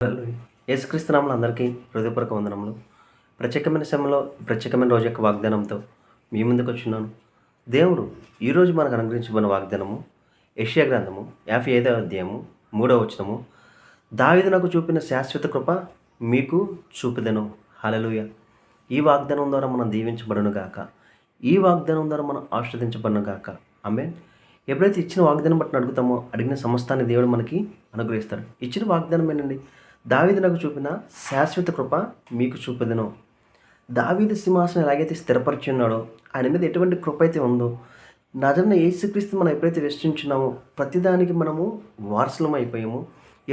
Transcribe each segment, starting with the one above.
హల్లెలూయా. యేసుక్రీస్తు నామములో అందరికీ హృదయపూర్వక వందనములు. ప్రత్యేకమైన సమయంలో ప్రత్యేకమైన రోజు యొక్క వాగ్దానంతో మీ ముందుకు వచ్చున్నాను. దేవుడు ఈరోజు మనకు అనుగ్రహించబడిన వాగ్దానము యెషయా గ్రంథము 55వ అధ్యాయము 3వ వచనము. దావీదు నాకు చూపిన శాశ్వత కృప మీకు చూపుదెను. హల్లెలూయా. ఈ వాగ్దానం ద్వారా మనం దీవించబడును గాక. ఈ వాగ్దానం ద్వారా మనం ఆశీర్వదించబడును గాక. ఆమేన్. ఎప్పుడైతే ఇచ్చిన వాగ్దానం బట్టి అడుగుతామో అడిగిన సమస్తాన్ని దేవుడు మనకి అనుగ్రహిస్తాడు. ఇచ్చిన వాగ్దానం ఏంటండి? దావీదు నాకు చూపిన శాశ్వత కృప మీకు చూపుదెను. దావీదు సింహాసనం ఎలాగైతే స్థిరపరిచి ఉన్నాడో, ఆయన మీద ఎటువంటి కృప అయితే ఉందో, నజరైన యేసుక్రీస్తు మనం ఎప్పుడైతే విశ్వసించున్నామో ప్రతిదానికి మనము వారసులం అయిపోయామో,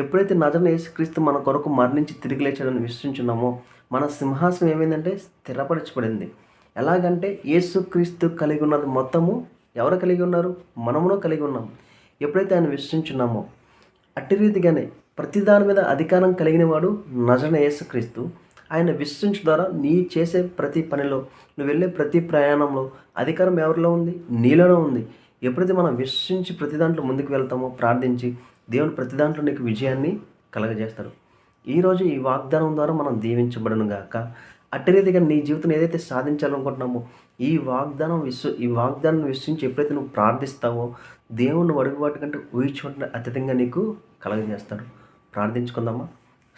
ఎప్పుడైతే నజరైన యేసుక్రీస్తు మన కొరకు మరణించి తిరిగి లేచాడని విశ్వసించున్నామో, మన సింహాసనం ఏమైందంటే స్థిరపరచబడింది. ఎలాగంటే యేసుక్రీస్తు కలిగి ఉన్నది మొత్తము ఎవరు కలిగి ఉన్నారు? మనమును కలిగి ఉన్నాం. ఎప్పుడైతే ఆయన విశ్వసించున్నామో అట్టి రీతిగానే ప్రతి దాని మీద అధికారం కలిగిన వాడు నజరైన యేసుక్రీస్తు. ఆయన విశ్వసించు ద్వారా నీ చేసే ప్రతి పనిలో, నువ్వు వెళ్ళే ప్రతి ప్రయాణంలో అధికారం ఎవరిలో ఉంది? నీలోనే ఉంది. ఎప్పుడైతే మనం విశ్వసించి ప్రతి దాంట్లో ముందుకు వెళ్తామో, ప్రార్థించి దేవుడు ప్రతి దాంట్లో నీకు విజయాన్ని కలగజేస్తాడు. ఈరోజు ఈ వాగ్దానం ద్వారా మనం దీవించబడును గాక. అట్టి రీతిగా నీ జీవితం ఏదైతే సాధించాలనుకుంటున్నామో ఈ వాగ్దానం విశ్వసించి ఎప్పుడైతే నువ్వు ప్రార్థిస్తావో దేవుణ్ణి అడుగు వాటి కంటే ఊహించుకుంటే అత్యధికంగా నీకు కలగజేస్తాడు. ప్రార్థించుకుందామా.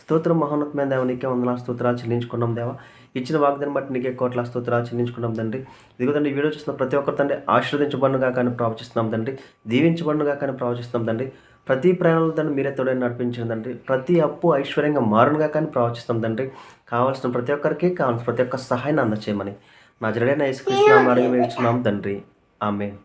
స్తోత్రం మహోన్నతమైన దేవ, నీకే వందనాలు స్తోత్రాలు చెల్లించుకున్నాం దేవా. ఇచ్చిన వాగ్దానం బట్టి నీకే కోట్ల స్తోత్రాలు చెల్లించుకున్నాం తండ్రి. ఇదిగో తండ్రి, వీడియో చూస్తున్న ప్రతి ఒక్కరు తండ్రి ఆశీర్వదించబడునుగా కానీ ప్రవచిస్తున్నాం తండ్రి. దీవించబడునుగా కానీ ప్రవచిస్తున్నాం తండ్రి. ప్రతి ప్రయాణంలో తండ్రి మీరే తోడే నడిపించిన తండ్రి. ప్రతి అప్పు ఐశ్వర్యంగా మారునుగా కానీ ప్రవచిస్తాం తండ్రి. కావాల్సిన ప్రతి ఒక్కరికి కావాల్సిన ప్రతి ఒక్క సహాయాన్ని అందచేయమని నజరేయుడైన యేసుక్రీస్తు నామములో అడిగి వేడుచున్నాం తండ్రి. ఆమేన్.